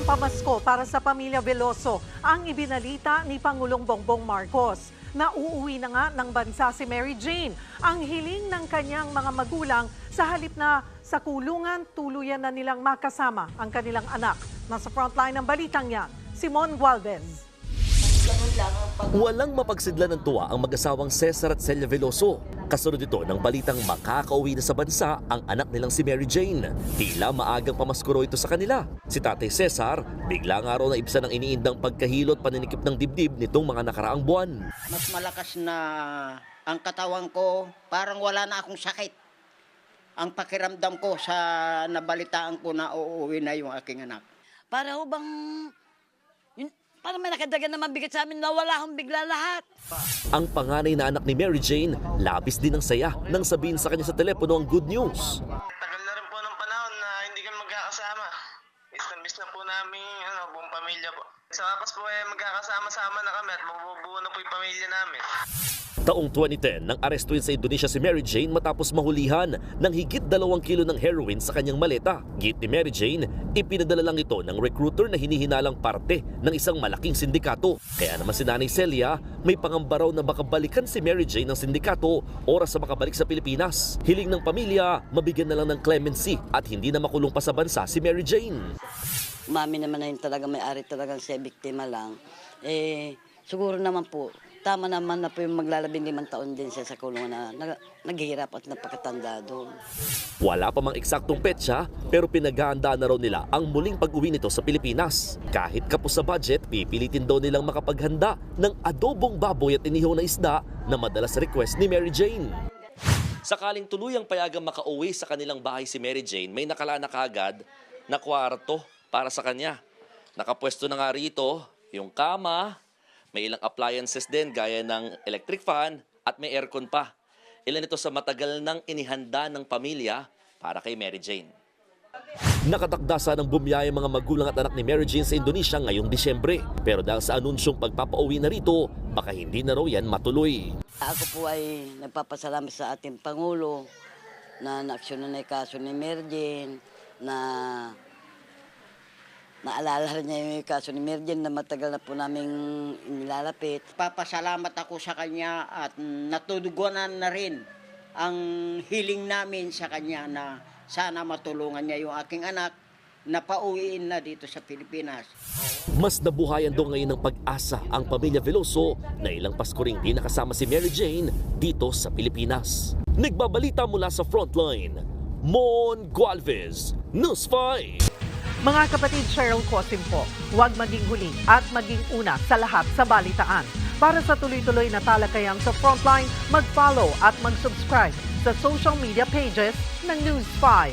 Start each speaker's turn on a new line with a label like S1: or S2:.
S1: pamasko para sa pamilya Veloso ang ibinalita ni Pangulong Bongbong Marcos. Nauuwi na nga ng bansa si Mary Jane. Ang hiling ng kanyang mga magulang sa halip na sa kulungan, tuluyan na nilang makasama ang kanilang anak. Nasa frontline ng balitang yan, Simon Gualvez.
S2: Walang mapagsidlan ng tuwa ang mag-asawang Cesar at Celia Veloso. Kasunod ito ng balitang makakauwi na sa bansa ang anak nilang si Mary Jane. Tila maagang pamaskuro ito sa kanila. Si Tatay Cesar, bigla nga raw na ibsan ang iniindang pagkahilot paninikip ng dibdib nitong mga nakaraang buwan.
S3: Mas malakas na ang katawan ko, parang wala na akong sakit. Ang pakiramdam ko sa nabalitaan ko na uuwi na yung aking anak.
S4: Para ho bang, para may nakadagan na mabigat sa amin na wala akong bigla lahat.
S2: Ang panganay na anak ni Mary Jane, labis din ng saya nang sabihin sa kanya sa telepono ang good news.
S5: Tagal na rin po ng panahon na hindi kami magkakasama. Miss na po namin buong pamilya po. Sa wakas po magkakasama-sama na kami at mabubuo na po yung pamilya namin.
S2: Taong 2010 nang arestuin sa Indonesia si Mary Jane matapos mahulihan ng higit 2 kilo ng heroin sa kanyang maleta. Git ni Mary Jane, ipinadala lang ito ng recruiter na hinihinalang parte ng isang malaking sindikato. Kaya naman si Nanay Celia, may pangamba raw na baka balikan si Mary Jane ng sindikato oras sa makabalik sa Pilipinas. Hiling ng pamilya, mabigyan na lang ng clemency at hindi na makulong pa sa bansa si Mary Jane.
S4: Mami naman na yun talaga may-ari talagang siya biktima lang. Siguro naman po, tama naman na po yung maglalabing 5 taon din siya sa kulungan na naghihirap at napakatanda doon.
S2: Wala pa mang eksaktong petsa, pero pinaghahandaan na raw nila ang muling pag-uwi nito sa Pilipinas. Kahit kapos sa budget, pipilitin daw nilang makapaghanda ng adobong baboy at inihaw na isda na madalas request ni Mary Jane. Sakaling tuluyang payagang makauwi sa kanilang bahay si Mary Jane, may nakalaan na kaagad na kwarto para sa kanya. Nakapwesto na nga rito yung kama, may ilang appliances din gaya ng electric fan at may aircon pa. Ilan ito sa matagal nang inihanda ng pamilya para kay Mary Jane. Nakatakda ng bumiyaya mga magulang at anak ni Mary Jane sa Indonesia ngayong Disyembre. Pero dahil sa anunsyong pagpapauwi na rito, baka hindi na raw yan matuloy.
S4: Ako po ay nagpapasalamat sa ating Pangulo na naaksyonan na yung kaso ni Mary Jane, na naalala niya yung kaso ni Mary Jane na matagal na po naming nilalapit.
S3: Papasalamat ako sa kanya at natudugunan na rin ang hiling namin sa kanya na sana matulungan niya yung aking anak na pauwiin na dito sa Pilipinas.
S2: Mas nabuhayan daw ngayon ng pag-asa ang pamilya Veloso na ilang Pasko ring di nakasama si Mary Jane dito sa Pilipinas. Nagbabalita mula sa Frontline, Mon Gualvez, News 5.
S1: Mga kapatid, Cheryl Cosim po, huwag maging huli at maging una sa lahat sa balitaan. Para sa tuloy-tuloy na talakayang sa Frontline, mag-follow at mag-subscribe sa social media pages ng News 5.